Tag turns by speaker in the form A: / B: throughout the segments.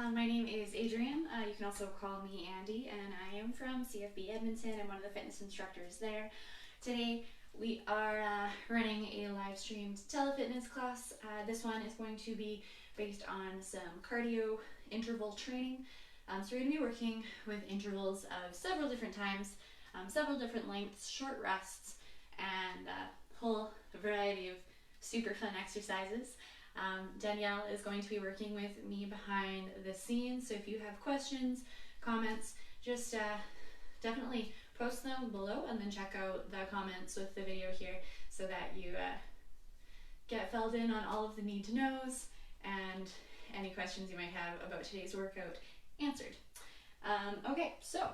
A: My name is Adrienne. You can also call me Andy, and I am from CFB Edmonton. I'm one of the fitness instructors there. Today we are running a live streamed telefitness class. This one is going to be based on some cardio interval training. So we're going to be working with intervals of several different times, several different lengths, short rests, and a whole variety of super fun exercises. Danielle is going to be working with me behind the scenes, so if you have questions, comments, just definitely post them below and then check out the comments with the video here so that you get filled in on all of the need to knows and any questions you might have about today's workout answered. Okay, so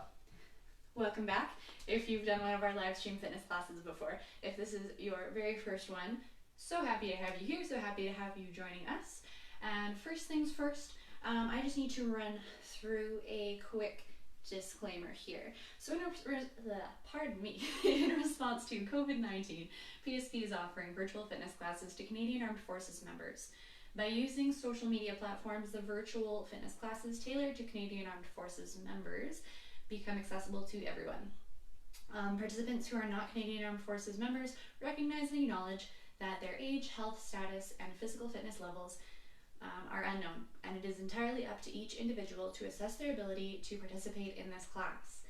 A: welcome back. If you've done one of our live stream fitness classes before, if this is your very first one, so happy to have you here, so happy to have you joining us. And first things first, I just need to run through a quick disclaimer here. So in response to COVID-19, PSP is offering virtual fitness classes to Canadian Armed Forces members. By using social media platforms, the virtual fitness classes tailored to Canadian Armed Forces members become accessible to everyone. Participants who are not Canadian Armed Forces members recognize and acknowledge that their age, health status, and physical fitness levels are unknown, and it is entirely up to each individual to assess their ability to participate in this class.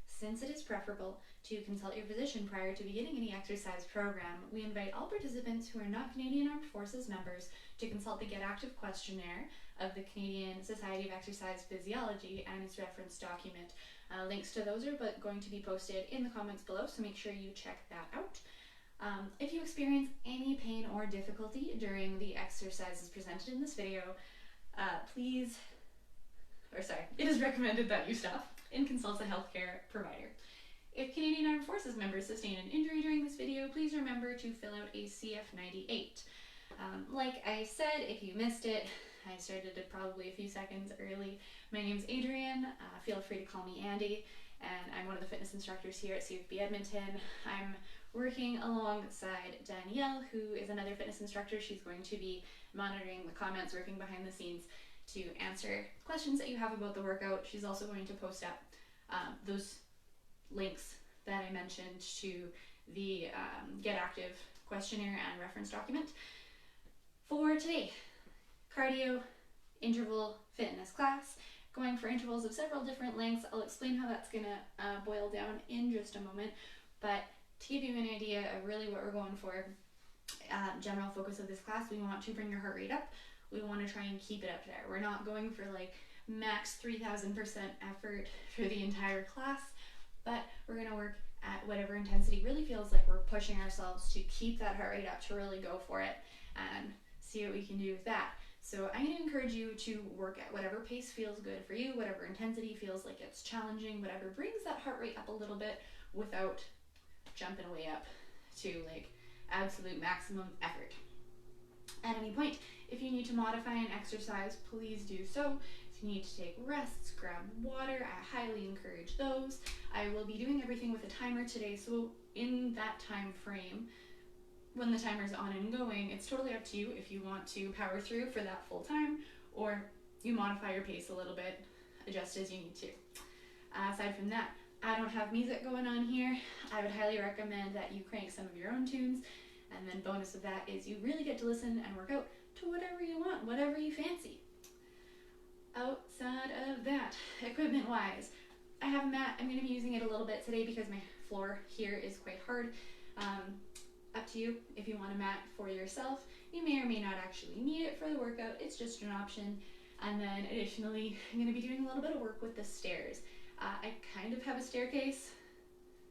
A: Since it is preferable to consult your physician prior to beginning any exercise program, we invite all participants who are not Canadian Armed Forces members to consult the Get Active questionnaire of the Canadian Society of Exercise Physiology and its reference document. Links to those are going to be posted in the comments below, so make sure you check that out. If you experience any pain or difficulty during the exercises presented in this video, it is recommended that you stop and consult a healthcare provider. If Canadian Armed Forces members sustain an injury during this video, please remember to fill out a CF98. Like I said, if you missed it, I started it probably a few seconds early. My name's Adrienne. Feel free to call me Andy, and I'm one of the fitness instructors here at CFB Edmonton. I'm working alongside Danielle, who is another fitness instructor. She's going to be monitoring the comments, working behind the scenes to answer questions that you have about the workout. She's also going to post up those links that I mentioned to the Get Active questionnaire and reference document. For today, cardio interval fitness class, going for intervals of several different lengths. I'll explain how that's going to boil down in just a moment, but to give you an idea of really what we're going for, general focus of this class, we want to bring your heart rate up. We want to try and keep it up there. We're not going for like max 3,000% effort for the entire class, but we're going to work at whatever intensity really feels like we're pushing ourselves to keep that heart rate up, to really go for it and see what we can do with that. So I'm going to encourage you to work at whatever pace feels good for you, whatever intensity feels like it's challenging, whatever brings that heart rate up a little bit without jumping way up to like absolute maximum effort. At any point, if you need to modify an exercise, please do so. If you need to take rests, grab water, I highly encourage those. I will be doing everything with a timer today, so in that time frame, when the timer's on and going, it's totally up to you if you want to power through for that full time, or you modify your pace a little bit, adjust as you need to. Aside from that, I don't have music going on here. I would highly recommend that you crank some of your own tunes, and then bonus of that is you really get to listen and work out to whatever you want, whatever you fancy. Outside of that, equipment-wise, I have a mat. I'm going to be using it a little bit today because my floor here is quite hard. Up to you if you want a mat for yourself. You may or may not actually need it for the workout. It's just an option. And then additionally, I'm going to be doing a little bit of work with the stairs. I kind of have a staircase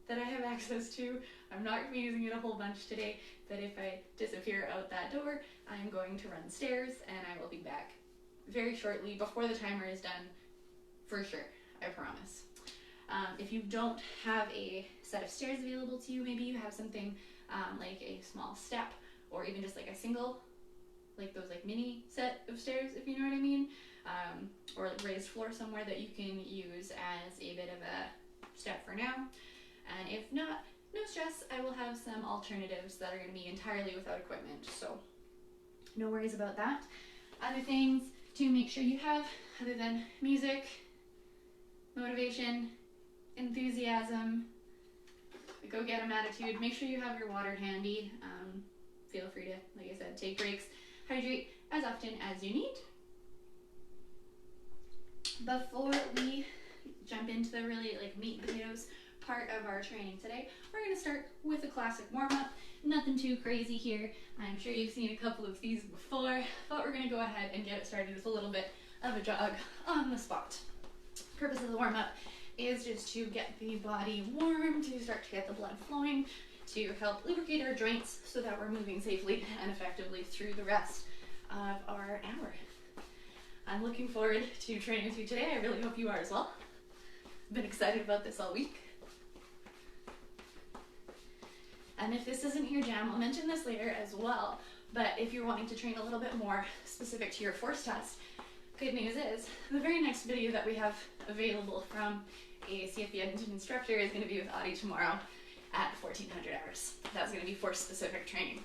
A: that I have access to. I'm not going to be using it a whole bunch today, but if I disappear out that door, I'm going to run stairs, and I will be back very shortly before the timer is done, for sure, I promise. If you don't have a set of stairs available to you, maybe you have something like a small step, or even just like a single, like those like mini set of stairs, if you know what I mean, or like raised floor somewhere that you can use as a bit of a step for now. And if not, no stress, I will have some alternatives that are going to be entirely without equipment, so no worries about that. Other things, to make sure you have, other than music, motivation, enthusiasm, a go-get-em attitude. Make sure you have your water handy. Feel free to, like I said, take breaks, hydrate as often as you need. Before we jump into the really meat and potatoes part of our training today, we're going to start with a classic warm-up. Nothing too crazy here. I'm sure you've seen a couple of these before, but we're going to go ahead and get it started with a little bit of a jog on the spot. Purpose of the warm-up is just to get the body warm, to start to get the blood flowing, to help lubricate our joints so that we're moving safely and effectively through the rest of our hour. I'm looking forward to training with you today. I really hope you are as well. I've been excited about this all week. And if this isn't your jam, I'll mention this later as well, but if you're wanting to train a little bit more specific to your force test, good news is the very next video that we have available from a CFB Edmonton instructor is going to be with Audie tomorrow at 1400 hours. That's going to be force specific training.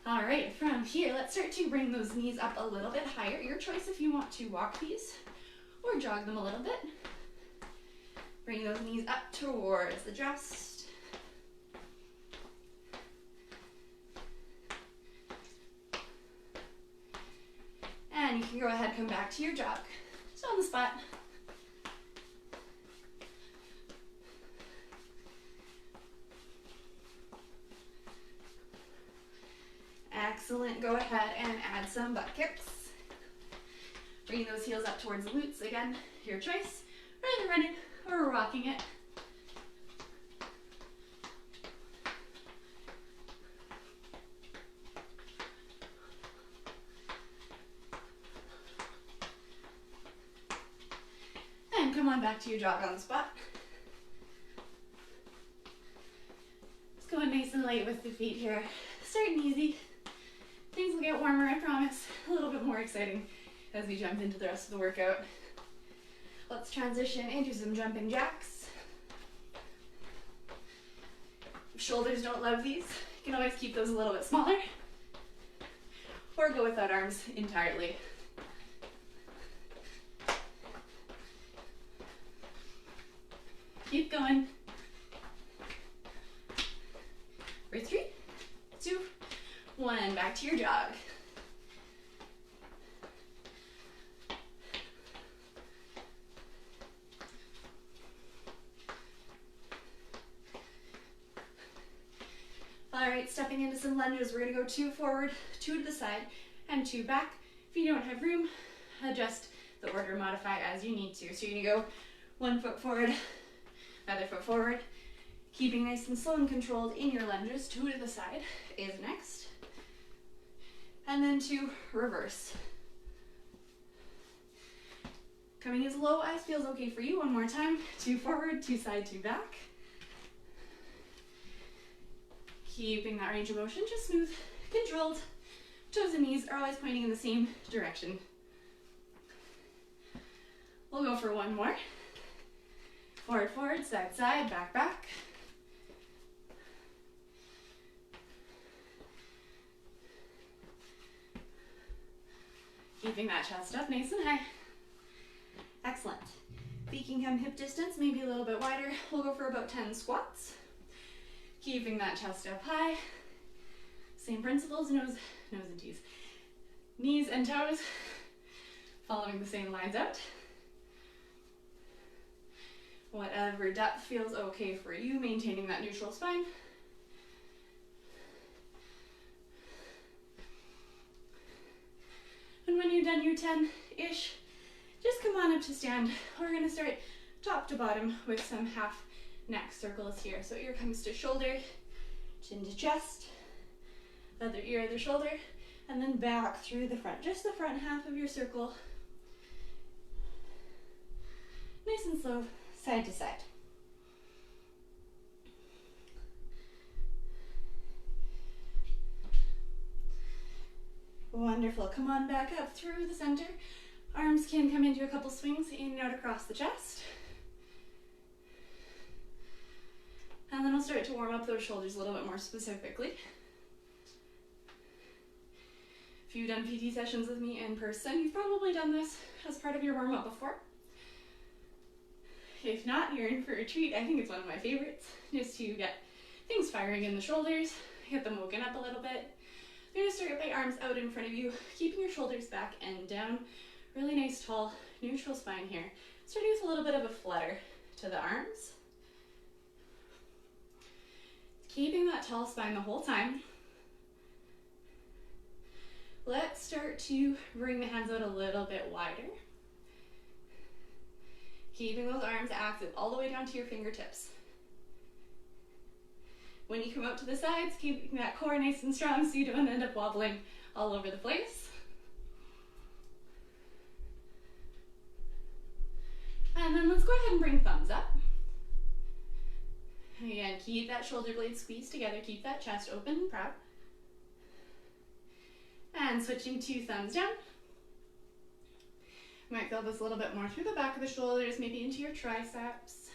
A: All right, from here, let's start to bring those knees up a little bit higher. Your choice if you want to walk these or jog them a little bit. Bring those knees up towards the chest. And you can go ahead and come back to your jog. Just on the spot. Excellent. Go ahead and add some butt kicks. Bring those heels up towards the glutes. Again, your choice. We're either running or rocking it. And come on back to your jog on the spot. Just going nice and light with the feet here. Starting easy. Things will get warmer, I promise. A little bit more exciting as we jump into the rest of the workout. Let's transition into some jumping jacks. If shoulders don't love these, you can always keep those a little bit smaller or go without arms entirely. Keep going. For 3, 2, 1, back to your jog. All right, stepping into some lunges. We're gonna go 2 forward, 2 to the side, and 2 back. If you don't have room, adjust the order, modify as you need to. So you're gonna go 1 foot forward, another foot forward, keeping nice and slow and controlled in your lunges. 2 to the side is next. And then 2 reverse. Coming as low as feels okay for you. 1 more time. 2 forward, 2 side, 2 back. Keeping that range of motion, just smooth, controlled. Toes and knees are always pointing in the same direction. We'll go for 1 more. Forward, forward, side, side, back, back. Keeping that chest up nice and high. Excellent. Feet can come hip distance, maybe a little bit wider. We'll go for about 10 squats. Keeping that chest up high. Same principles, nose and tees. Knees and toes, following the same lines out. Whatever depth feels okay for you, maintaining that neutral spine. And when you're done your 10-ish, just come on up to stand. We're gonna start top to bottom with some half neck circles here. So ear comes to shoulder, chin to chest, other ear, other shoulder, and then back through the front. Just the front half of your circle. Nice and slow, side to side. Wonderful. Come on back up through the center. Arms can come into a couple swings in and out across the chest. And then we'll start to warm up those shoulders a little bit more specifically. If you've done PT sessions with me in person, you've probably done this as part of your warm-up before. If not, you're in for a treat. I think it's one of my favorites, just to get things firing in the shoulders, get them woken up a little bit. I'm going to start with my arms out in front of you, keeping your shoulders back and down. Really nice, tall, neutral spine here. Starting with a little bit of a flutter to the arms. Keeping that tall spine the whole time. Let's start to bring the hands out a little bit wider. Keeping those arms active all the way down to your fingertips. When you come out to the sides, keeping that core nice and strong so you don't end up wobbling all over the place. And then let's go ahead and bring thumbs up. Again, keep that shoulder blade squeezed together, keep that chest open and proud. And switching to thumbs down. You might feel this a little bit more through the back of the shoulders, maybe into your triceps.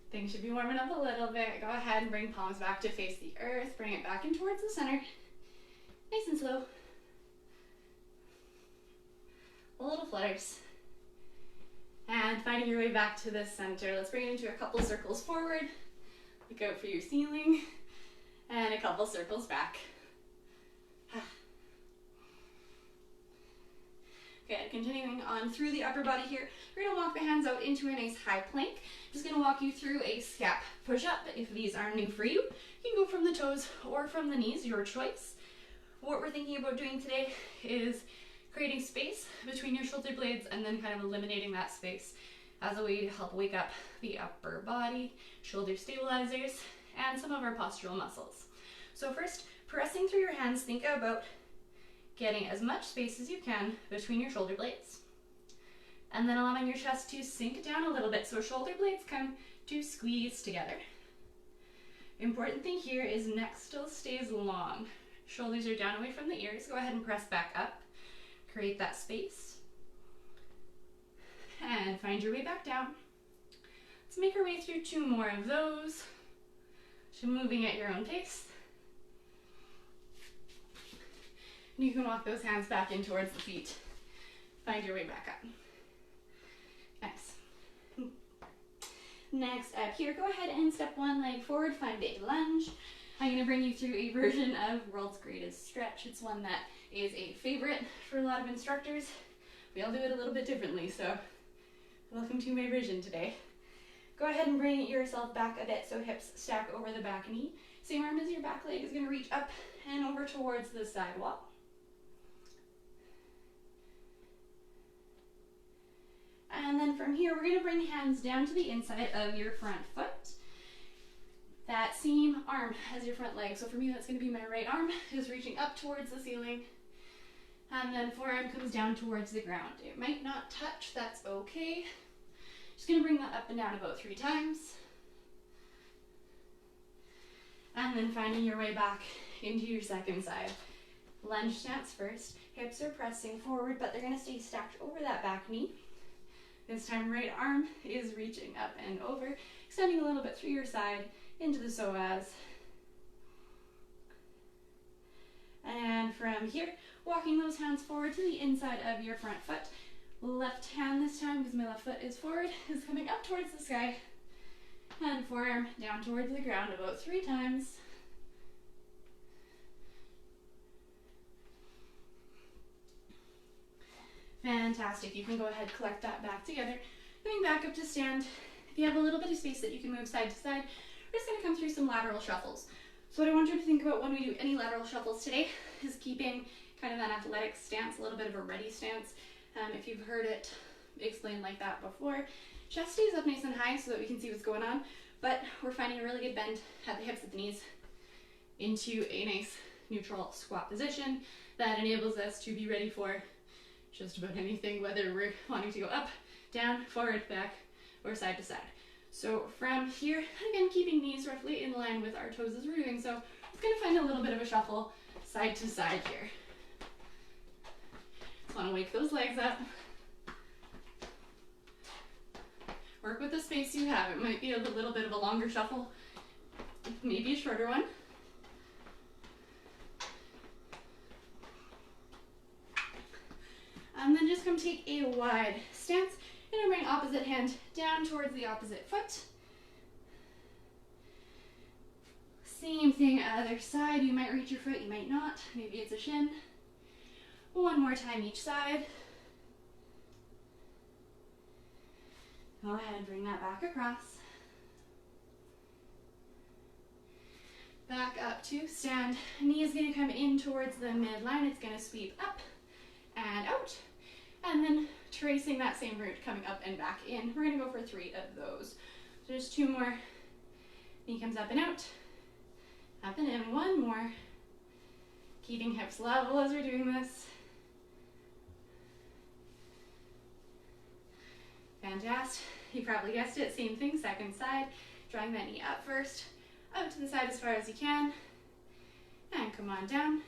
A: Things should be warming up a little bit. Go ahead and bring palms back to face the earth. Bring it back in towards the center. Nice and slow. Little flutters. And finding your way back to the center. Let's bring it into a couple circles forward. Look out for your ceiling. And a couple circles back. Okay, continuing on through the upper body here, we're going to walk the hands out into a nice high plank. Just going to walk you through a scap push-up. If these are new for you, you can go from the toes or from the knees, your choice. What we're thinking about doing today is creating space between your shoulder blades and then kind of eliminating that space as a way to help wake up the upper body, shoulder stabilizers, and some of our postural muscles. So first, pressing through your hands, think about getting as much space as you can between your shoulder blades, and then allowing your chest to sink down a little bit so shoulder blades come to squeeze together. Important thing here is neck still stays long. Shoulders are down away from the ears. Go ahead and press back up. Create that space. And find your way back down. Let's make our way through 2 more of those. So moving at your own pace. And you can walk those hands back in towards the feet. Find your way back up. Nice. Next up here, go ahead and step one leg forward, find a lunge. I'm going to bring you through a version of World's Greatest Stretch. It's one that is a favorite for a lot of instructors. We all do it a little bit differently, so welcome to my version today. Go ahead and bring yourself back a bit so hips stack over the back knee. Same arm as your back leg is going to reach up and over towards the side wall. And then from here, we're going to bring hands down to the inside of your front foot. That same arm as your front leg. So for me, that's going to be my right arm is reaching up towards the ceiling. And then forearm comes down towards the ground. It might not touch, that's okay. Just going to bring that up and down about 3 times. And then finding your way back into your second side. Lunge stance first. Hips are pressing forward, but they're going to stay stacked over that back knee. This time, right arm is reaching up and over, extending a little bit through your side into the psoas. And from here, walking those hands forward to the inside of your front foot. Left hand this time, because my left foot is forward, is coming up towards the sky. And forearm down towards the ground about 3 times. Fantastic. You can go ahead, collect that back together. Coming back up to stand. If you have a little bit of space that you can move side to side, we're just going to come through some lateral shuffles. So what I want you to think about when we do any lateral shuffles today is keeping kind of an athletic stance, a little bit of a ready stance. If you've heard it explained like that before, chest stays up nice and high so that we can see what's going on, but we're finding a really good bend at the hips, at the knees, into a nice neutral squat position that enables us to be ready for just about anything, whether we're wanting to go up, down, forward, back, or side to side. So from here, again, keeping knees roughly in line with our toes as we're doing so, it's going to find a little bit of a shuffle side to side here. Just want to wake those legs up. Work with the space you have. It might be a little bit of a longer shuffle maybe a shorter one. And then just come take a wide stance. You're gonna bring opposite hand down towards the opposite foot. Same thing other side. You might reach your foot, you might not. Maybe it's a shin. One more time each side. Go ahead and bring that back across. Back up to stand. Knee is going to come in towards the midline. It's going to sweep up and out. And then tracing that same route, coming up and back in. We're going to go for 3 of those. So just 2 more. Knee comes up and out. Up and in. 1 more. Keeping hips level as we're doing this. Fantastic. You probably guessed it. Same thing. Second side. Drawing that knee up first. Out to the side as far as you can. And come on down.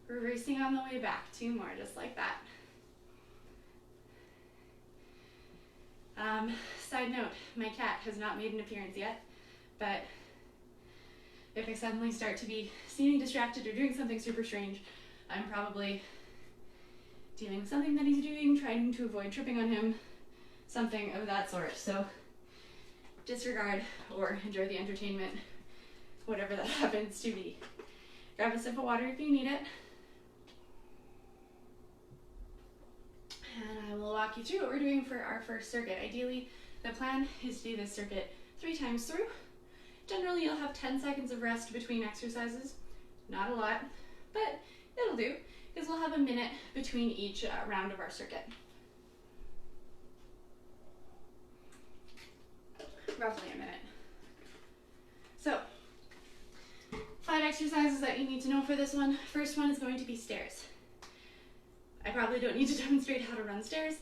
A: Reversing on the way back. 2 more, just like that. Side note, my cat has not made an appearance yet, but if I suddenly start to be seeming distracted or doing something super strange, I'm probably dealing with something that he's doing, trying to avoid tripping on him, something of that sort. So disregard or enjoy the entertainment, whatever that happens to be. Grab a sip of water if you need it. And I will walk you through what we're doing for our first circuit. Ideally, the plan is to do this circuit 3 times through. Generally, you'll have 10 seconds of rest between exercises. Not a lot, but it'll do, because we'll have a minute between each round of our circuit. Roughly a minute. So, 5 exercises that you need to know for this one. First one is going to be stairs. I probably don't need to demonstrate how to run stairs,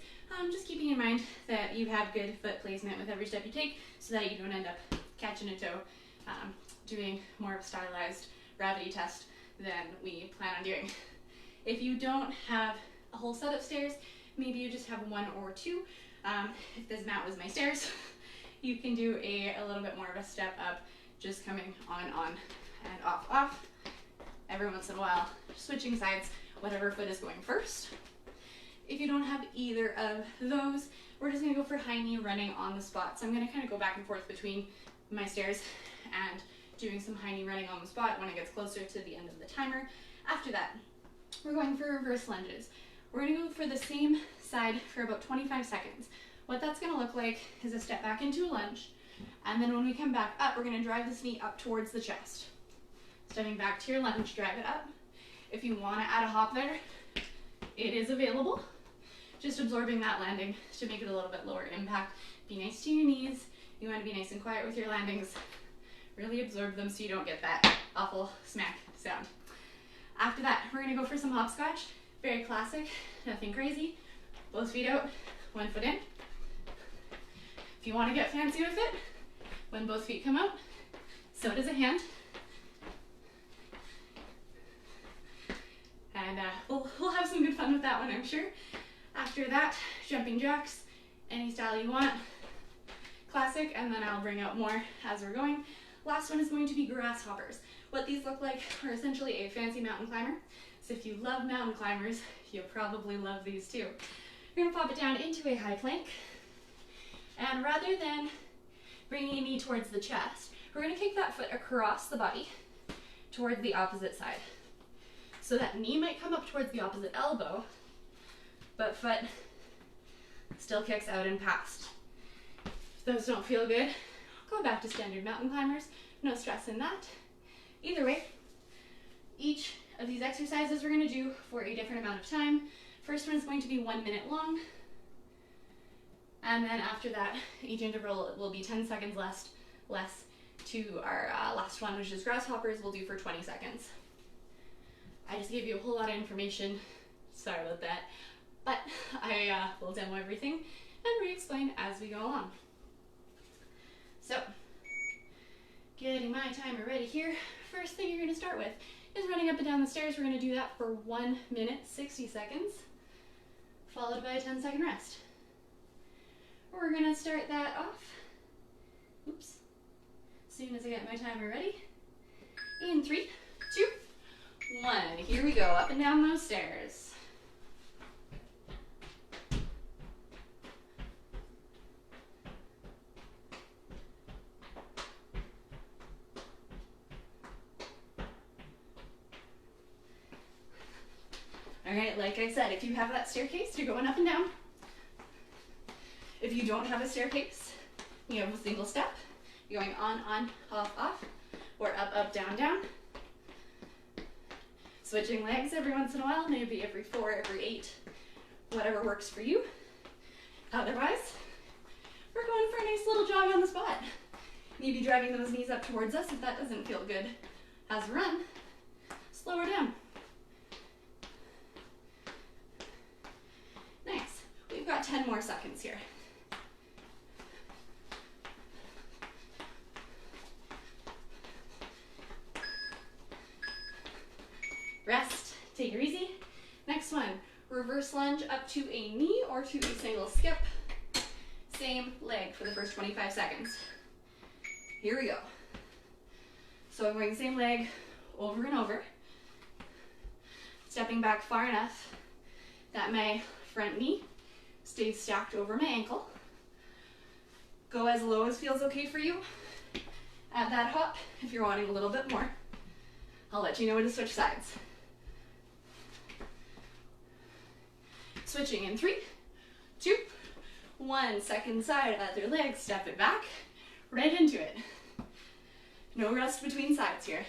A: just keeping in mind that you have good foot placement with every step you take so that you don't end up catching a toe, doing more of a stylized gravity test than we plan on doing. If you don't have a whole set of stairs, maybe you just have 1 or 2. If this mat was my stairs, you can do a little bit more of a step up, just coming on, and off. Every once in a while, switching sides, whatever foot is going first. If you don't have either of those, we're just gonna go for high knee running on the spot. So I'm gonna kind of go back and forth between my stairs and doing some high knee running on the spot when it gets closer to the end of the timer. After that, we're going for reverse lunges. We're gonna go for the same side for about 25 seconds. What that's gonna look like is a step back into a lunge, and then when we come back up, we're gonna drive this knee up towards the chest. Stepping back to your lunge, drive it up. If you wanna add a hop there, it is available. Just absorbing that landing to make it a little bit lower impact. Be nice to your knees. You wanna be nice and quiet with your landings. Really absorb them so you don't get that awful smack sound. After that, we're gonna go for some hopscotch. Very classic, nothing crazy. Both feet out, 1 foot in. If you wanna get fancy with it, when both feet come out, so does a hand. And we'll have some good fun with that one, I'm sure. After that, jumping jacks, any style you want. Classic, and then I'll bring out more as we're going. Last one is going to be grasshoppers. What these look like are essentially a fancy mountain climber. So if you love mountain climbers, you'll probably love these too. You're gonna pop it down into a high plank. And rather than bringing a knee towards the chest, we're gonna kick that foot across the body towards the opposite side. So that knee might come up towards the opposite elbow, but foot still kicks out and past. If those don't feel good, go back to standard mountain climbers. No stress in that. Either way, each of these exercises we're going to do for a different amount of time. First one is going to be 1 minute long. And then after that, each interval will be 10 seconds less to our last one, which is grasshoppers, we'll do for 20 seconds. I just gave you a whole lot of information. Sorry about that. But I will demo everything and re-explain as we go along. So, getting my timer ready here. First thing you're going to start with is running up and down the stairs. We're going to do that for 1 minute, 60 seconds, followed by a 10-second rest. We're going to start that off. Oops. As soon as I get my timer ready. In 3, 2, 1. Here we go, up and down those stairs. All right, like I said, if you have that staircase, you're going up and down. If you don't have a staircase, you have a single step. You're going on, off, or up, down, down. Switching legs every once in a while, maybe every 4, every 8, whatever works for you. Otherwise, we're going for a nice little jog on the spot. Maybe driving those knees up towards us if that doesn't feel good as a run. Slow her down. Nice. We've got 10 more seconds here. Rest, take her easy. Next one, reverse lunge up to a knee or to a single skip. Same leg for the first 25 seconds. Here we go. So I'm going the same leg over and over. Stepping back far enough that my front knee stays stacked over my ankle. Go as low as feels okay for you. Add that hop if you're wanting a little bit more. I'll let you know when to switch sides. Switching in 3, 2, 1. Second side, other leg, step it back, right into it. No rest between sides here.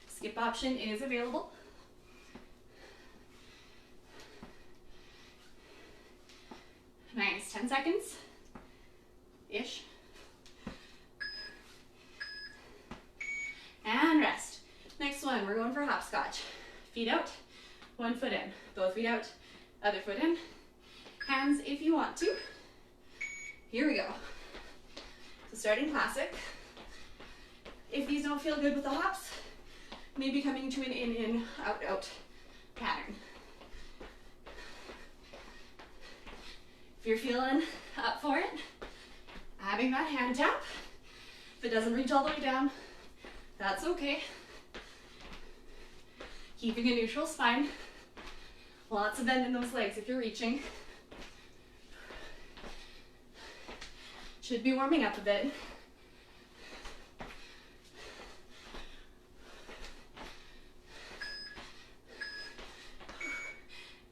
A: Skip option is available. Nice, 10 seconds-ish. And rest. Next one, we're going for hopscotch. Feet out, one foot in. Both feet out, other foot in. Hands if you want to. Here we go. So starting classic. If these don't feel good with the hops, maybe coming to an in, out, out pattern. If you're feeling up for it, adding that hand tap. If it doesn't reach all the way down, that's okay. Keeping a neutral spine. Lots of bend in those legs if you're reaching. Should be warming up a bit.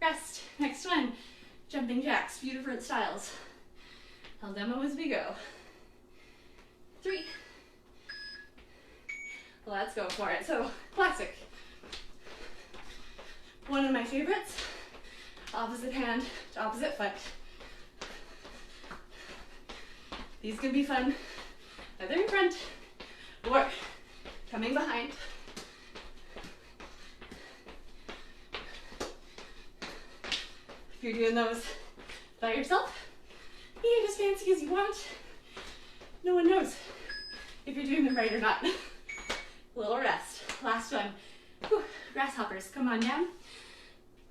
A: Rest. Next one. Jumping jacks. Few different styles. I'll demo as we go. 3. Let's go for it. So, classic. One of my favorites. Opposite hand to opposite foot. These can be fun, either in front or coming behind. If you're doing those by yourself, you get as fancy as you want. No one knows if you're doing them right or not. Little rest. Last one. Whew. Grasshoppers, come on down.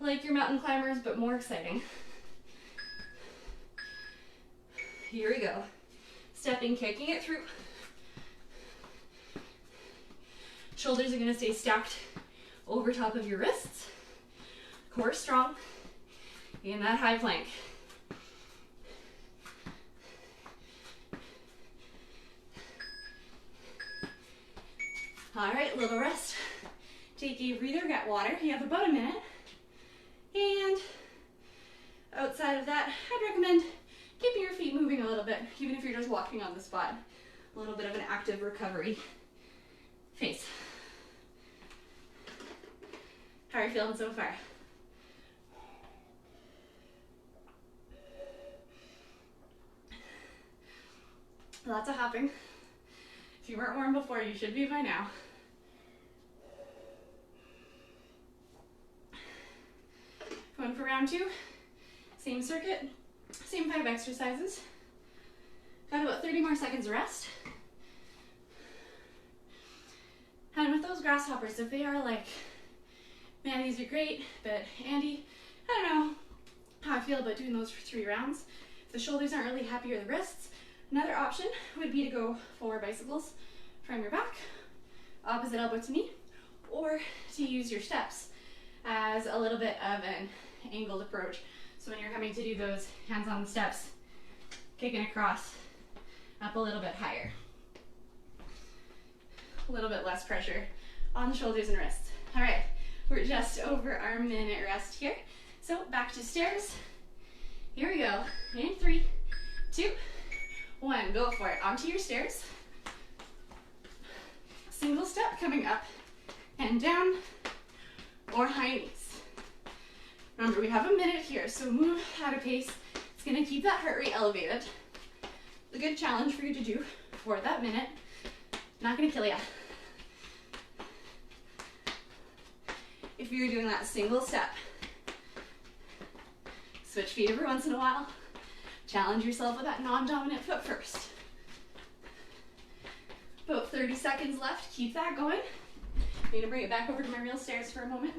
A: Like your mountain climbers, but more exciting. Here we go. Stepping, kicking it through. Shoulders are going to stay stacked over top of your wrists. Core strong in that high plank. All right, little rest. Take a breather, get water. You have about a minute. And outside of that, I'd recommend keeping your feet moving a little bit, even if you're just walking on the spot. A little bit of an active recovery phase. How are you feeling so far? Lots of hopping. If you weren't warm before, you should be by now. Going for round 2, same circuit, same 5 exercises. Got about 30 more seconds of rest. And with those grasshoppers, if they are like, man, these are great, but Andy, I don't know how I feel about doing those for 3 rounds. If the shoulders aren't really happy or the wrists, another option would be to go forward bicycles from your back, opposite elbow to knee, or to use your steps as a little bit of an angled approach. So when you're coming to do those hands on the steps, kicking across, up a little bit higher. A little bit less pressure on the shoulders and wrists. All right, we're just over our minute rest here. So back to stairs. Here we go. In 3, 2, 1. Go for it. Onto your stairs. Single step coming up and down, or high knees. Remember, we have a minute here, so move at a pace. It's gonna keep that heart rate elevated. A good challenge for you to do for that minute. Not gonna kill ya. If you're doing that single step, switch feet every once in a while. Challenge yourself with that non-dominant foot first. About 30 seconds left. Keep that going. I'm gonna bring it back over to my real stairs for a moment.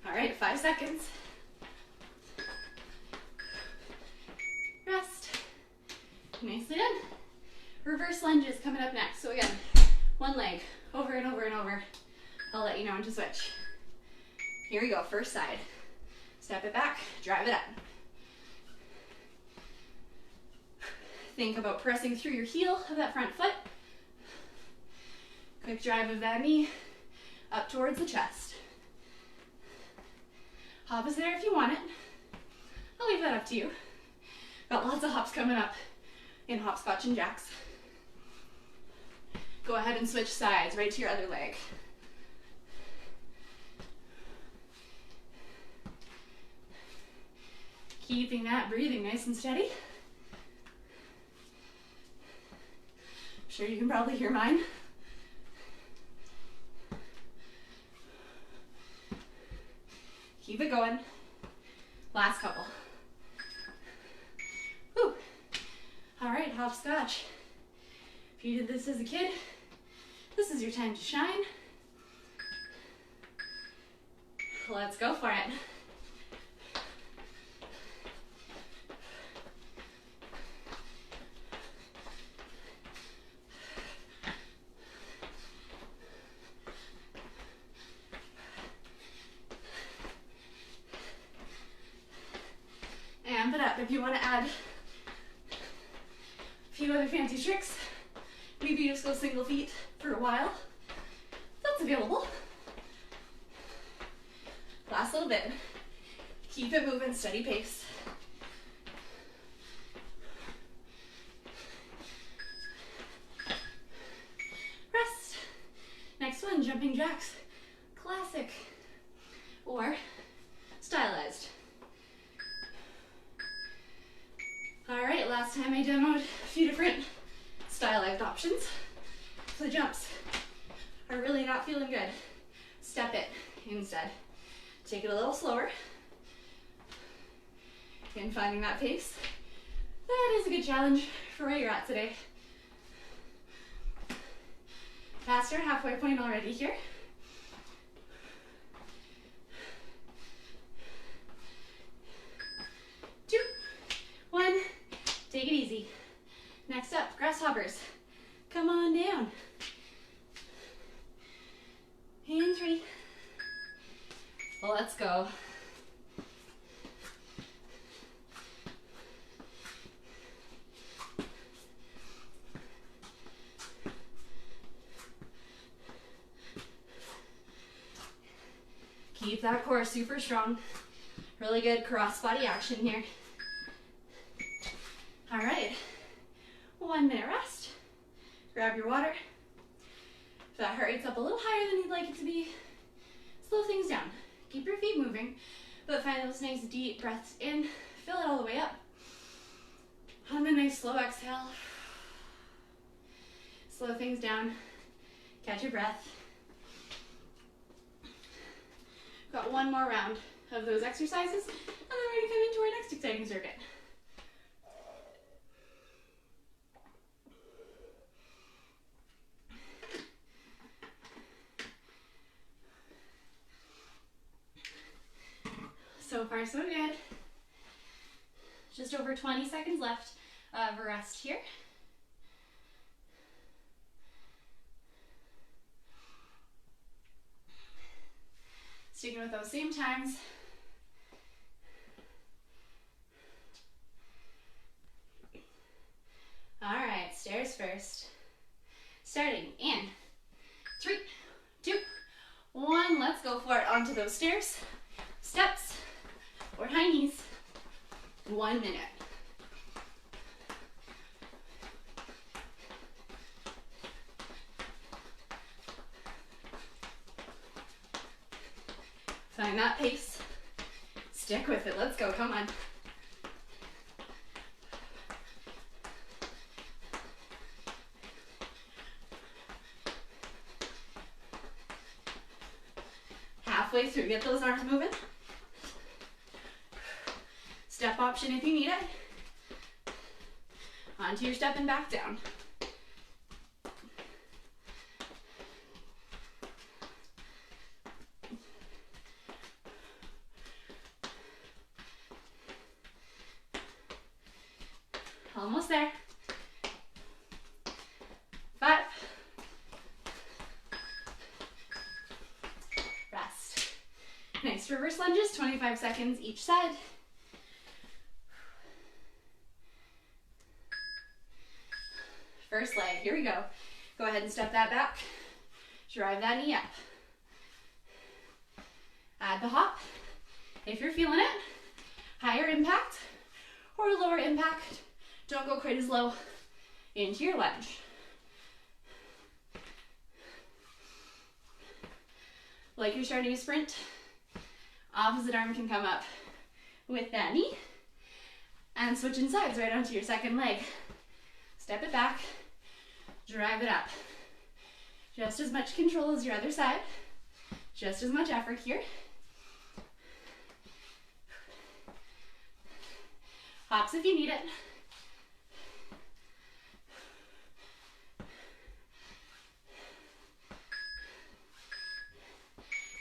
A: All right, 5 seconds. Rest. Nicely done. Reverse lunges coming up next. So again, one leg over and over and over. I'll let you know when to switch. Here we go, first side. Step it back, drive it up. Think about pressing through your heel of that front foot. Quick drive of that knee up towards the chest. Hop is there if you want it. I'll leave that up to you. Got lots of hops coming up in hopscotch and jacks. Go ahead and switch sides, right to your other leg. Keeping that breathing nice and steady. I'm sure you can probably hear mine. Keep it going. Last couple. Whew. All right, hopscotch. If you did this as a kid, this is your time to shine. Let's go for it. Amp it up. If you want to add a few other fancy tricks, maybe you just go single feet for a while. That's available. Last little bit. Keep it moving, steady pace. Rest. Next one, jumping jacks. Classic or stylized. All right, last time I demoed a few different stylized options. If the jumps are really not feeling good, step it instead. Take it a little slower. Again, finding that pace. That is a good challenge for where you're at today. Faster, halfway point already here. 2, 1, take it easy. Next up, grasshoppers. Come on down. And 3. Let's go. Keep that core super strong. Really good cross body action here. All right, 1 minute rest. Grab your water. If that heart rate's up a little higher than you'd like it to be, slow things down. Keep your feet moving, but find those nice deep breaths in. Fill it all the way up. On a nice slow exhale. Slow things down. Catch your breath. Got one more round. of those exercises, and then we're going to come into our next exciting circuit. So far, so good. Just over 20 seconds left of rest here. Sticking with those same times. All right, stairs first. Starting in 3, 2, 1. Let's go for it onto those stairs. Steps or high knees. 1 minute. Find that pace. Stick with it. Let's go. Come on. Halfway through. Get those arms moving. Step option if you need it. Onto your step and back down. Almost there. 5. Rest. Nice reverse lunges, 25 seconds each side. First leg, here we go. Go ahead and step that back. Drive that knee up. Add the hop. If you're feeling it, higher impact or lower impact. Don't go quite as low into your lunge. Like you're starting a sprint, opposite arm can come up with that knee and switching sides right onto your second leg. Step it back, drive it up. Just as much control as your other side, just as much effort here. Hops if you need it.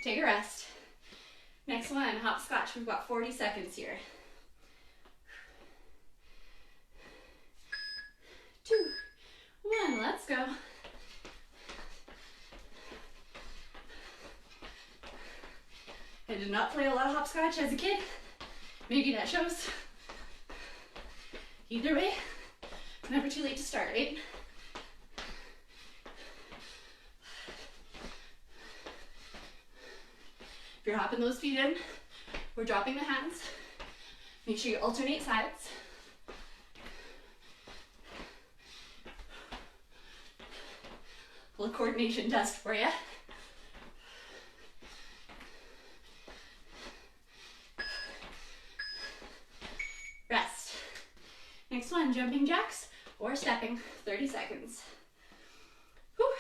A: Take a rest. Next one, hopscotch. We've got 40 seconds here. 2, 1, let's go. I did not play a lot of hopscotch as a kid. Maybe that shows. Either way, never too late to start, right? If you're hopping those feet in, we're dropping the hands. Make sure you alternate sides. A little coordination test for you. Rest. Next one, jumping jacks or stepping, 30 seconds. Whew.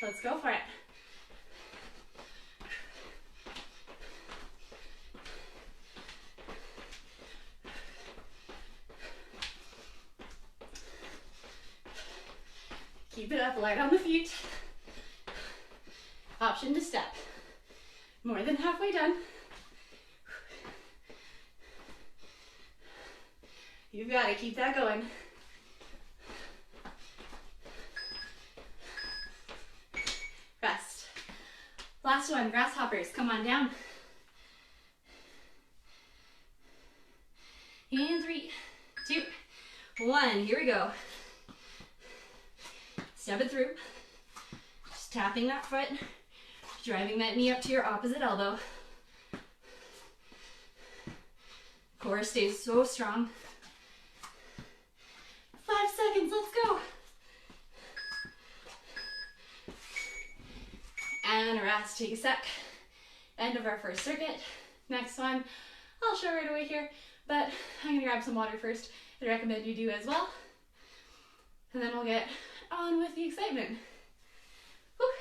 A: Let's go for it. Keep it up, light on the feet. Option to step. More than halfway done. You've got to keep that going. Rest. Last one, grasshoppers. Come on down. In 3, 2, 1. Here we go. Step it through. Just tapping that foot. Driving that knee up to your opposite elbow. Core stays so strong. 5 seconds, let's go. And a rest, take a sec. End of our first circuit. Next one, I'll show right away here, but I'm gonna grab some water first. I recommend you do as well. And then we'll get on with the excitement. Whew.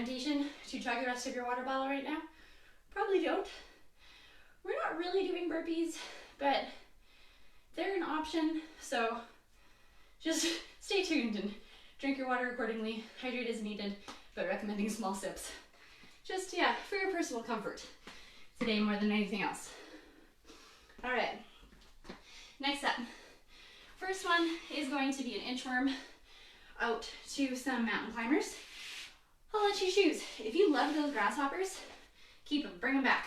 A: temptation to chug the rest of your water bottle right now? Probably don't. We're not really doing burpees, but they're an option, so just stay tuned and drink your water accordingly. Hydrate as needed, but recommending small sips. Just, yeah, for your personal comfort today more than anything else. All right, next up. First one is going to be an inchworm out to some mountain climbers. I'll let you choose. If you love those grasshoppers, keep them, bring them back.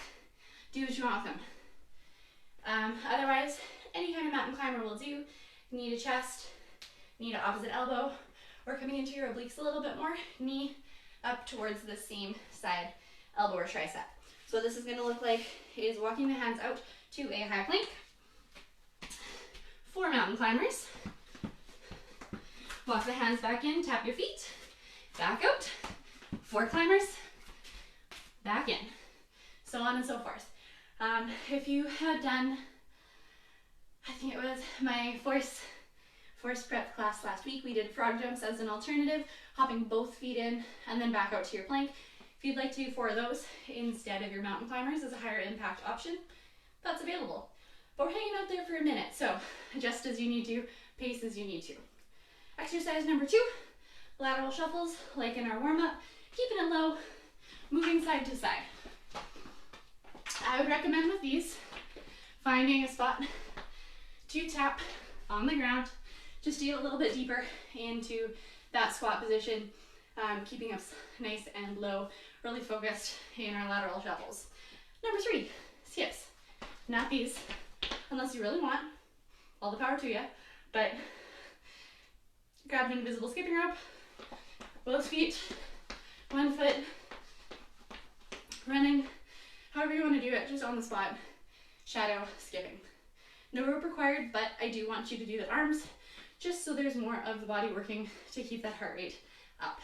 A: Do what you want with them. Otherwise, any kind of mountain climber will do. You need a chest, need an opposite elbow, or coming into your obliques a little bit more, knee up towards the same side, elbow or tricep. So what this is gonna look like is walking the hands out to a high plank. For mountain climbers, walk the hands back in, tap your feet, back out. For climbers, back in, so on and so forth. If you had done, I think it was my force prep class last week, we did frog jumps as an alternative, hopping both feet in and then back out to your plank. If you'd like to do 4 of those instead of your mountain climbers as a higher impact option, that's available. But we're hanging out there for a minute, so adjust as you need to, pace as you need to. Exercise number 2, lateral shuffles, like in our warm-up, keeping it low, moving side to side. I would recommend with these, finding a spot to tap on the ground, just to get a little bit deeper into that squat position, keeping us nice and low, really focused in our lateral shuffles. Number 3, skips. Not these, unless you really want, all the power to you, but grab an invisible skipping rope, both feet, 1 foot, running, however you want to do it, just on the spot, shadow skipping. No rope required, but I do want you to do the arms, just so there's more of the body working to keep that heart rate up.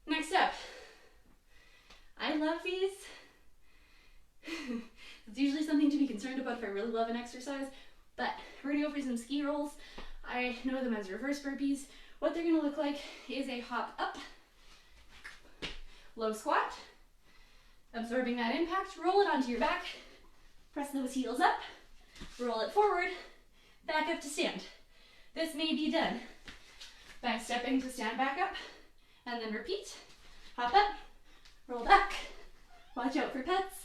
A: Next up, I love these. It's usually something to be concerned about if I really love an exercise, but we're gonna go for some ski rolls. I know them as reverse burpees. What they're gonna look like is a hop up, low squat, absorbing that impact, roll it onto your back, press those heels up, roll it forward, back up to stand. This may be done by stepping to stand back up, and then repeat, hop up, roll back, watch out for pets,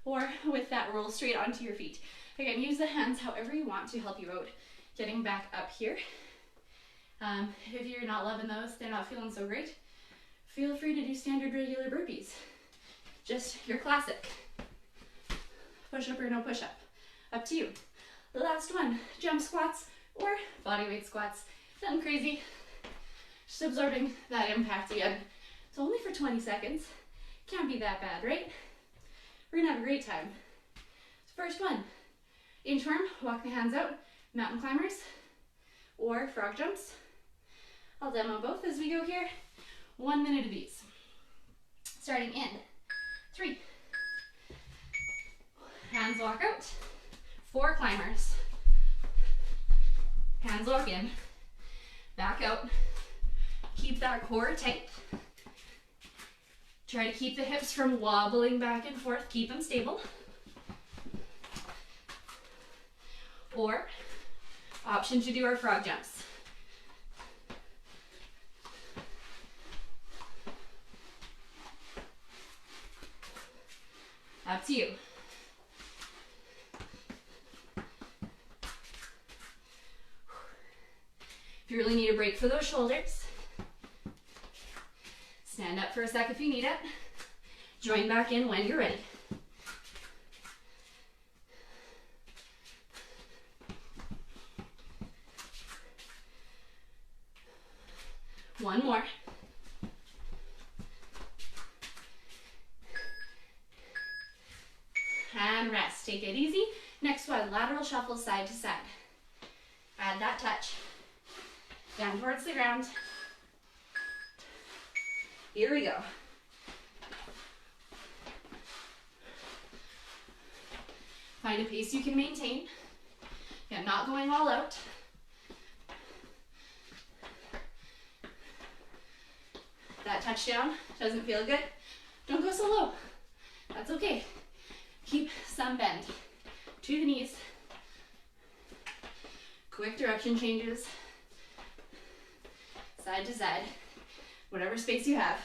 A: or with that roll straight onto your feet. Again, use the hands however you want to help you out getting back up here. If you're not loving those, they're not feeling so great, feel free to do standard regular burpees. Just your classic. Push up or no push up. Up to you. The last one, jump squats or body weight squats. Nothing crazy. Just absorbing that impact again. It's only for 20 seconds. Can't be that bad, right? We're gonna have a great time. First one, inchworm, walk the hands out, mountain climbers, or frog jumps. I'll demo both as we go here. 1 minute of these. Starting in 3. Hands walk out. 4 climbers. Hands walk in. Back out. Keep that core tight. Try to keep the hips from wobbling back and forth. Keep them stable. Or, option to do our frog jumps. Up to you. If you really need a break for those shoulders, stand up for a sec if you need it. Join back in when you're ready. One more. And rest. Take it easy. Next one, lateral shuffle side to side. Add that touch. Down towards the ground. Here we go. Find a pace you can maintain. Again, not going all out. touchdown doesn't feel good, don't go so low. That's okay. Keep some bend to the knees. Quick direction changes. Side to side. Whatever space you have.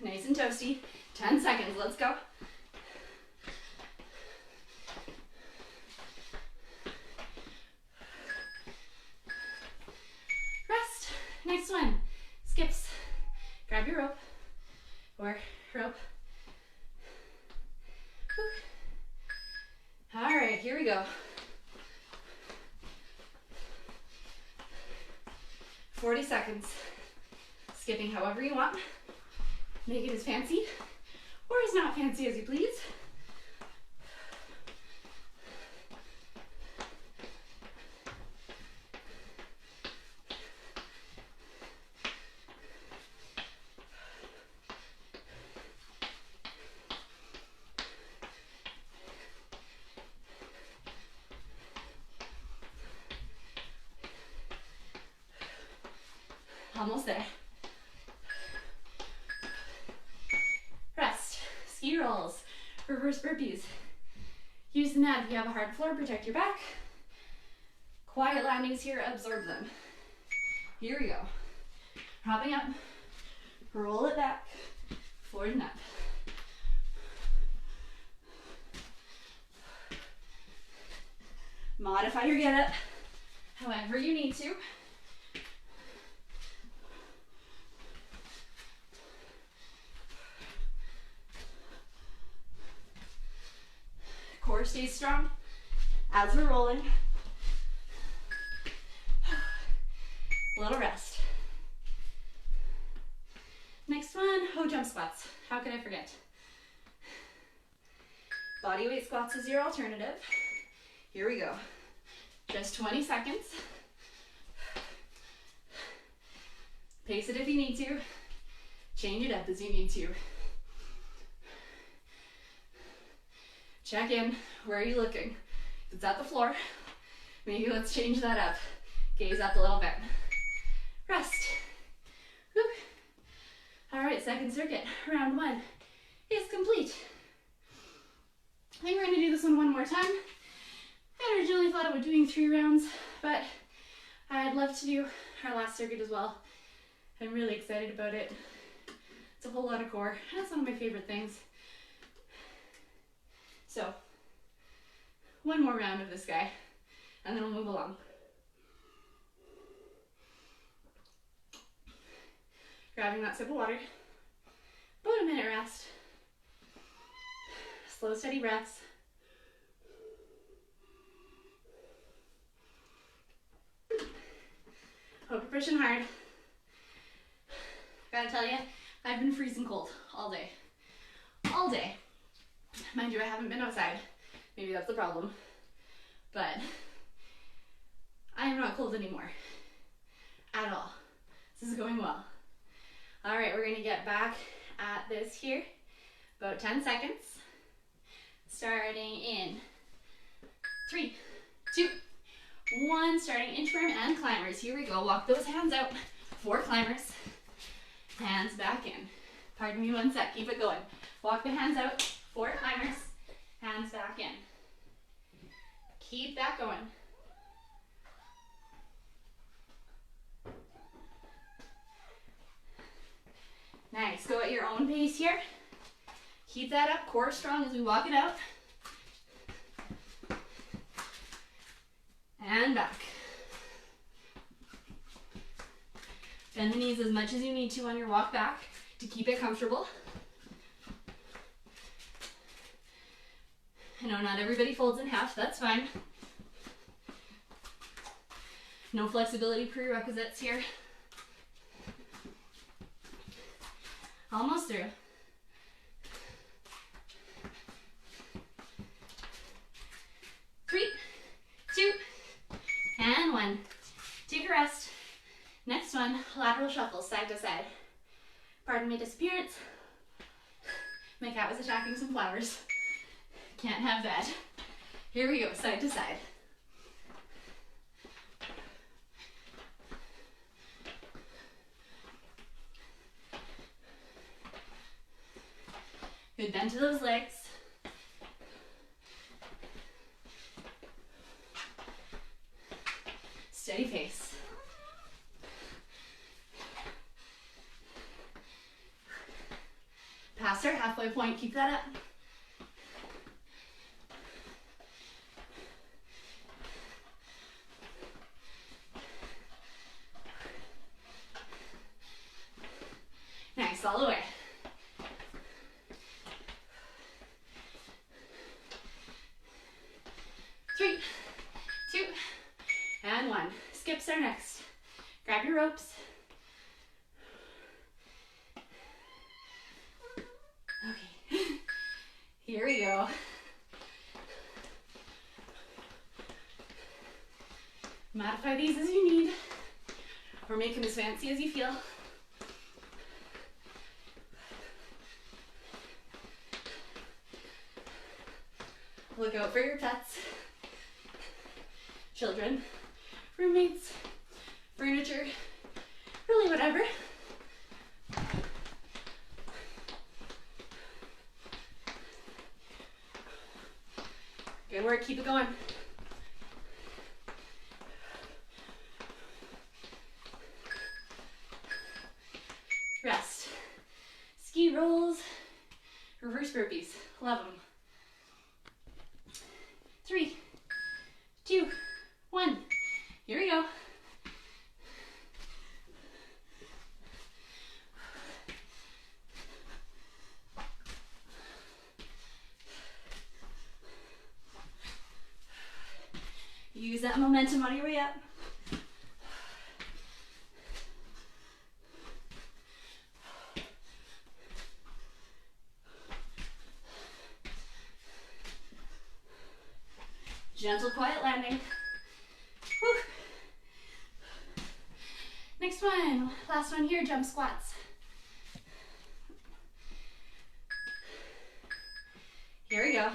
A: Nice and toasty. 10 seconds, let's go. Rest. Next one. Skips. Grab your rope or rope. All right, here we go. 40 seconds. Skipping however you want. Make it as fancy or as not fancy as you please. Almost there. Rest. Ski rolls. Reverse burpees. Use the mat if you have a hard floor, protect your back. Quiet landings here, absorb them. Here we go. Hopping up. Roll it back. Forward and up. Modify your get up however you need to. Core stays strong as we're rolling. Little rest. Next one, ho jump squats. How could I forget? Body weight squats is your alternative. Here we go. Just 20 seconds. Pace it if you need to. Change it up as you need to. Check in. Where are you looking? If it's at the floor, maybe let's change that up. Gaze up a little bit. Rest. Whew. All right, second circuit. Round one is complete. I think we're going to do this one more time. I originally thought about doing 3 rounds, but I'd love to do our last circuit as well. I'm really excited about it. It's a whole lot of core. That's one of my favorite things. So, one more round of this guy, and then we'll move along. Grabbing that sip of water. About a minute rest. Slow, steady breaths. Hope you're pushing hard. Gotta tell you, I've been freezing cold all day. All day. Mind you, I haven't been outside. Maybe that's the problem. But I am not cold anymore. At all. This is going well. All right, we're going to get back at this here. About 10 seconds. Starting in 3, 2, 1. Starting inchworm and climbers. Here we go. Walk those hands out. 4 climbers. Hands back in. Pardon me one sec. Keep it going. Walk the hands out. 4 climbers. Hands back in. Keep that going. Nice. Go at your own pace here. Keep that up. Core strong as we walk it out. And back. Bend the knees as much as you need to on your walk back to keep it comfortable. I know not everybody folds in half, that's fine. No flexibility prerequisites here. Almost through. 3, 2, and 1. Take a rest. Next one, lateral shuffles, side to side. Pardon my disappearance. My cat was attacking some flowers. Can't have that. Here we go, side to side. Good bend to those legs. Steady pace. Past our halfway point, keep that up. Nice, all the way. Three, two, and one. Skips are next. Grab your ropes. Okay, here we go. Modify these as you need, or make them as fancy as you feel. Look out for your pets, children, roommates, furniture, really whatever. Good work, keep it going. Rest. Ski rolls, reverse burpees, love them. 3, 2, 1. Here we go. Use that momentum on your way up. Gentle, quiet landing. Whew. Next one, last one here, jump squats. Here we go.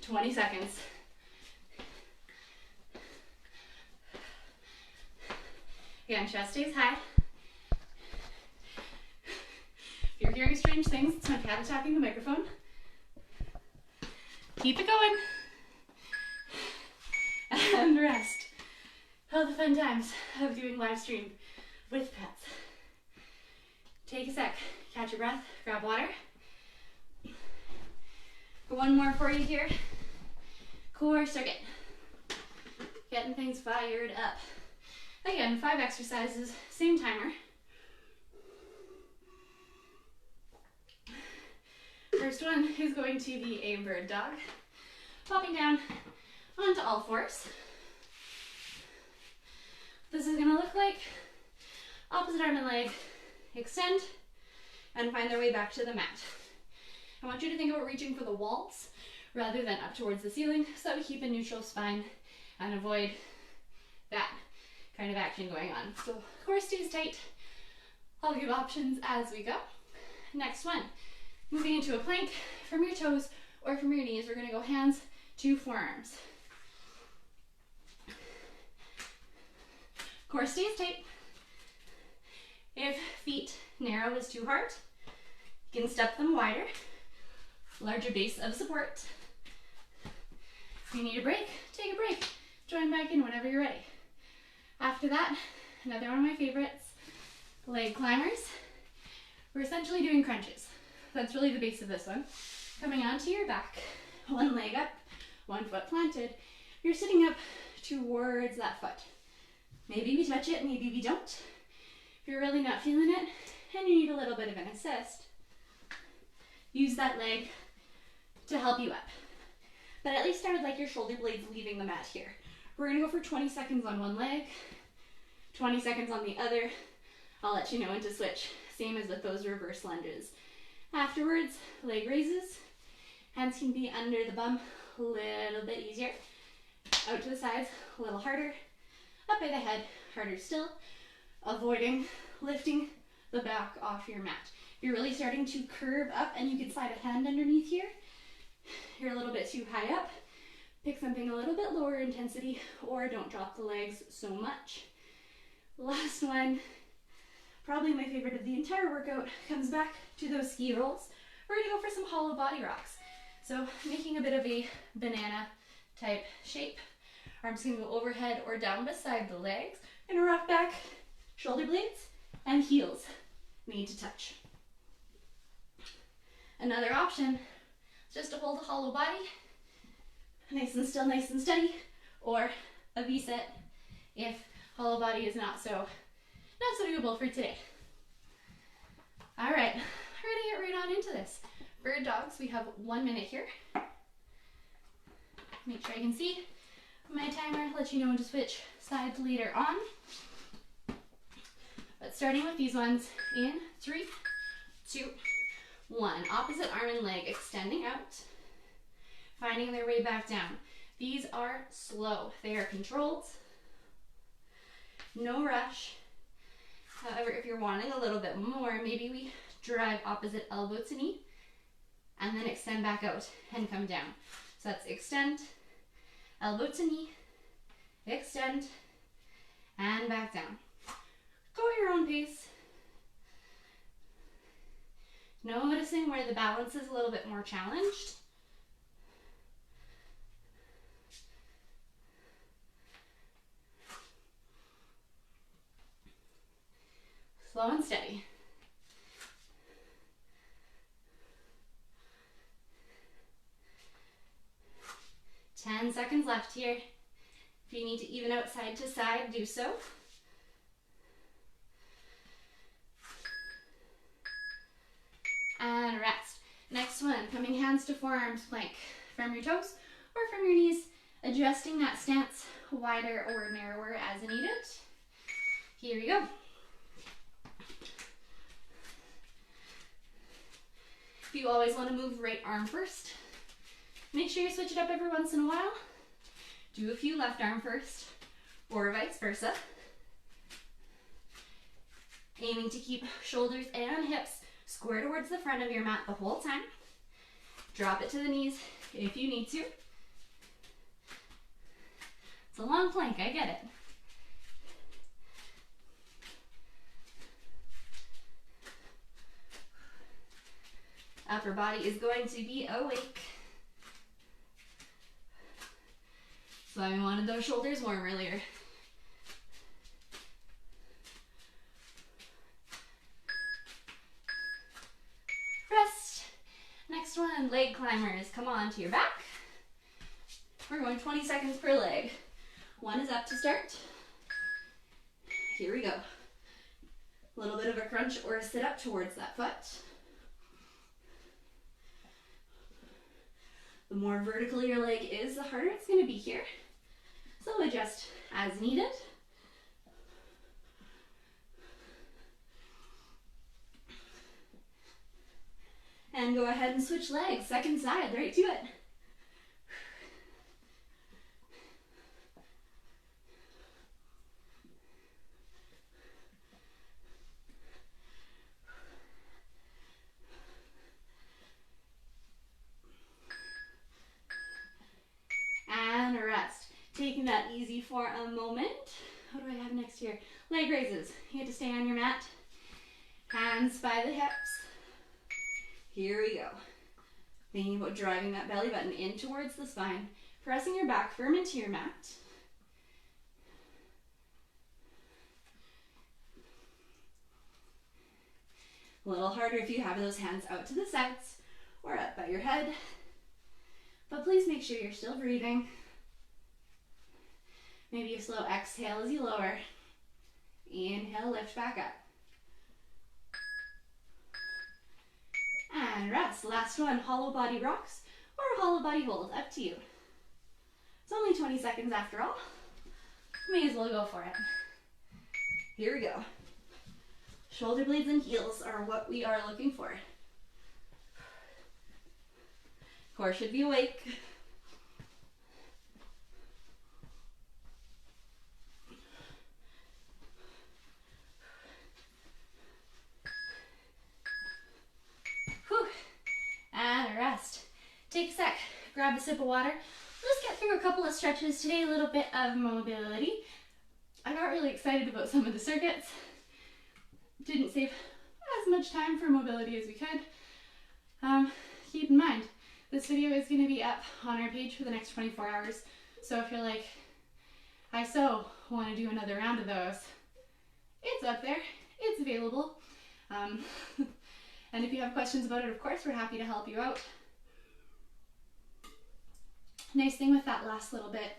A: 20 seconds. Again, chest stays high. If you're hearing strange things, it's my cat attacking the microphone. Keep it going. And rest. Oh, the fun times of doing live stream with pets. Take a sec, catch your breath, grab water. One more for you here. Core circuit. Getting things fired up. Again, 5 exercises, same timer. First one is going to be a bird dog. Popping down onto all fours. This is going to look like opposite arm and leg extend and find their way back to the mat. I want you to think about reaching for the walls rather than up towards the ceiling so that we keep a neutral spine and avoid that kind of action going on. So core stays tight. I'll give options as we go. Next one, moving into a plank from your toes or from your knees. We're going to go hands to forearms. Core stays tight. If feet narrow is too hard, you can step them wider. Larger base of support. If you need a break, take a break. Join back in whenever you're ready. After that, another one of my favorites, leg climbers. We're essentially doing crunches. That's really the base of this one. Coming onto your back, one leg up, one foot planted. You're sitting up towards that foot. Maybe we touch it, maybe we don't. If you're really not feeling it and you need a little bit of an assist, use that leg to help you up. But at least start like your shoulder blades leaving the mat here. We're gonna go for 20 seconds on one leg, 20 seconds on the other. I'll let you know when to switch. Same as with those reverse lunges. Afterwards, leg raises. Hands can be under the bum, a little bit easier. Out to the sides, a little harder. Up by the head, harder still. Avoiding lifting the back off your mat. If you're really starting to curve up and you can slide a hand underneath here, you're a little bit too high up, pick something a little bit lower intensity, or don't drop the legs so much. Last one, probably my favorite of the entire workout, comes back to those ski rolls. We're gonna go for some hollow body rocks. So making a bit of a banana type shape. Arms can go overhead or down beside the legs. Gonna rock back, shoulder blades and heels need to touch. Another option is just to hold a hollow body, nice and still, nice and steady, or a V-set if hollow body is not so doable for today. All right, we're gonna get right on into this. Bird dogs, we have 1 minute here. Make sure I can see my timer, let you know when to switch sides later on. But starting with these ones in 3, 2, 1. Opposite arm and leg extending out, finding their way back down. These are slow, they are controlled, no rush. However, if you're wanting a little bit more, maybe we drive opposite elbow to knee and then extend back out and come down. So that's extend, elbow to knee, extend, and back down. Go at your own pace. Noticing where the balance is a little bit more challenged. Slow and steady. 10 seconds left here. If you need to even out side to side, do so. And rest. Next one, coming hands to forearms plank from your toes or from your knees, adjusting that stance wider or narrower as needed. Here we go. If you always want to move right arm first, make sure you switch it up every once in a while. Do a few left arm first, or vice versa. Aiming to keep shoulders and hips square towards the front of your mat the whole time. Drop it to the knees if you need to. It's a long plank, I get it. Upper body is going to be awake. So I wanted those shoulders warm earlier. Rest. Next one, leg climbers. Come on to your back. We're going 20 seconds per leg. One is up to start. Here we go. A little bit of a crunch or a sit up towards that foot. The more vertical your leg is, the harder it's going to be here. So adjust as needed. And go ahead and switch legs, second side, right to it. And rest. Taking that easy for a moment. What do I have next here? Leg raises. You get to stay on your mat. Hands by the hips. Here we go. Thinking about driving that belly button in towards the spine. Pressing your back firm into your mat. A little harder if you have those hands out to the sides or up by your head. But please make sure you're still breathing. Maybe a slow exhale as you lower. Inhale, lift back up. And rest. Last one, hollow body rocks or a hollow body hold, up to you. It's only 20 seconds after all. May as well go for it. Here we go. Shoulder blades and heels are what we are looking for. Core should be awake. Whew. And rest. Take a sec. grab a sip of water. Let's get through a couple of stretches today, a little bit of mobility. I got really excited about some of the circuits. Didn't save as much time for mobility as we could. Keep in mind, this video is going to be up on our page for the next 24 hours. So if you're like, I so want to do another round of those, it's up there, it's available. And if you have questions about it, of course, we're happy to help you out. Nice thing with that last little bit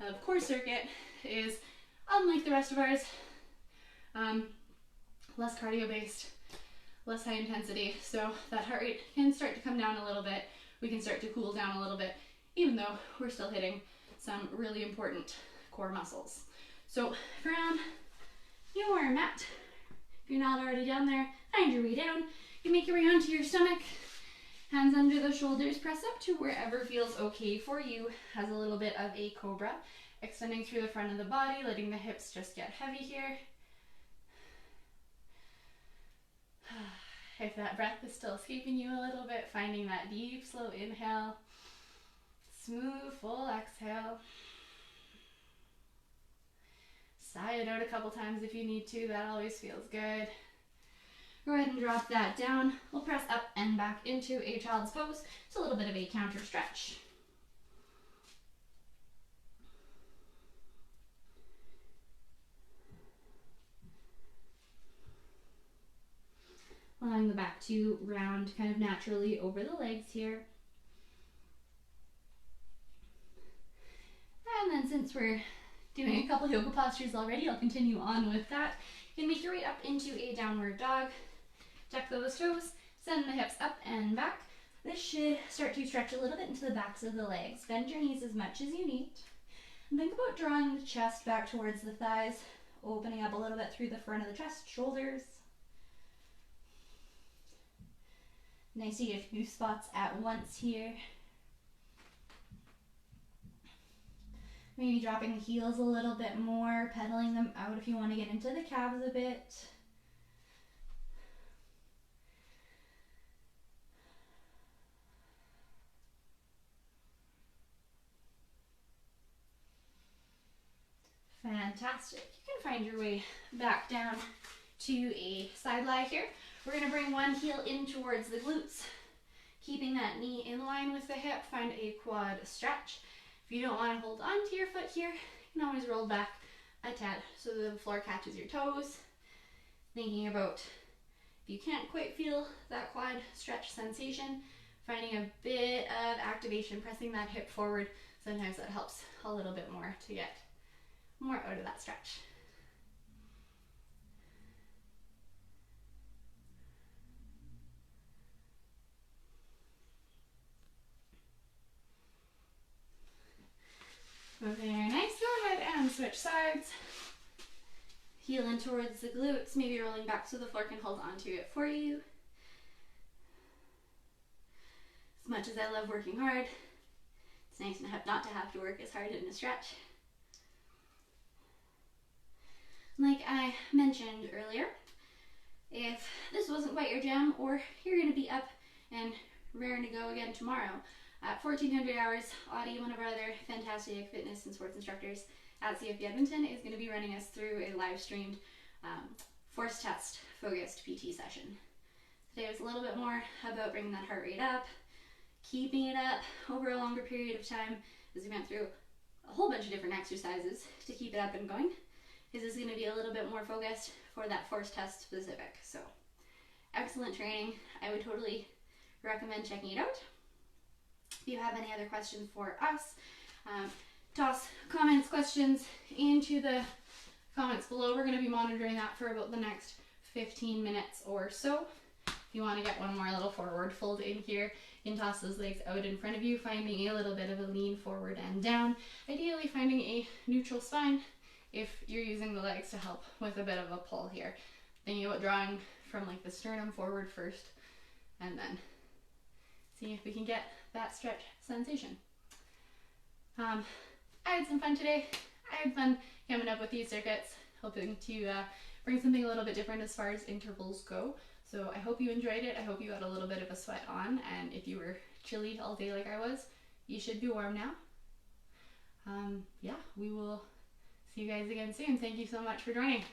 A: of core circuit is, unlike the rest of ours, less cardio based, less high intensity, so that heart rate can start to come down a little bit. We can start to cool down a little bit, even though we're still hitting some really important core muscles. So from your mat, if you're not already down there, find your way down. You make your way onto your stomach, hands under the shoulders, press up to wherever feels okay for you. Has a little bit of a cobra, extending through the front of the body, letting the hips just get heavy here. If that breath is still escaping you a little bit, finding that deep, slow inhale, smooth, full exhale. Sigh it out a couple times if you need to, that always feels good. Go ahead and drop that down. We'll press up and back into a child's pose. It's a little bit of a counter stretch. Allowing the back to round kind of naturally over the legs here. And then since we're doing a couple yoga postures already, I'll continue on with that. You can make your way up into a downward dog. Tuck those toes, send the hips up and back. This should start to stretch a little bit into the backs of the legs. Bend your knees as much as you need. And think about drawing the chest back towards the thighs, opening up a little bit through the front of the chest, shoulders. Nice to get a few spots at once here. Maybe dropping the heels a little bit more, pedaling them out if you want to get into the calves a bit. Fantastic. You can find your way back down to a side lie here. We're going to bring one heel in towards the glutes, keeping that knee in line with the hip. Find a quad stretch. If you don't want to hold on to your foot here, you can always roll back a tad so the floor catches your toes. Thinking about if you can't quite feel that quad stretch sensation, finding a bit of activation, pressing that hip forward. Sometimes that helps a little bit more to get more out of that stretch. Very nice. Go ahead and switch sides. Heel in towards the glutes, maybe rolling back so the floor can hold onto it for you. As much as I love working hard, it's nice not to have to work as hard in a stretch. Like I mentioned earlier, if this wasn't quite your jam, or you're going to be up and raring to go again tomorrow, at 1400 hours, Audie, one of our other fantastic fitness and sports instructors at CFB Edmonton, is going to be running us through a live streamed force test focused PT session. Today was a little bit more about bringing that heart rate up, keeping it up over a longer period of time as we went through a whole bunch of different exercises to keep it up and going. This is going to be a little bit more focused for that force test specific. So excellent training. I would totally recommend checking it out. If you have any other questions for us, toss comments, questions into the comments below. We're going to be monitoring that for about the next 15 minutes or so. If you want to get one more little forward fold in here, you can toss those legs out in front of you, finding a little bit of a lean forward and down. Ideally finding a neutral spine if you're using the legs to help with a bit of a pull here. Thinking about drawing from like the sternum forward first, and then seeing if we can get that stretch sensation. I had some fun today. I had fun coming up with these circuits, hoping to bring something a little bit different as far as intervals go. So I hope you enjoyed it. I hope you got a little bit of a sweat on, and if you were chilly all day like I was, you should be warm now. Yeah, we will see you guys again soon. Thank you so much for joining.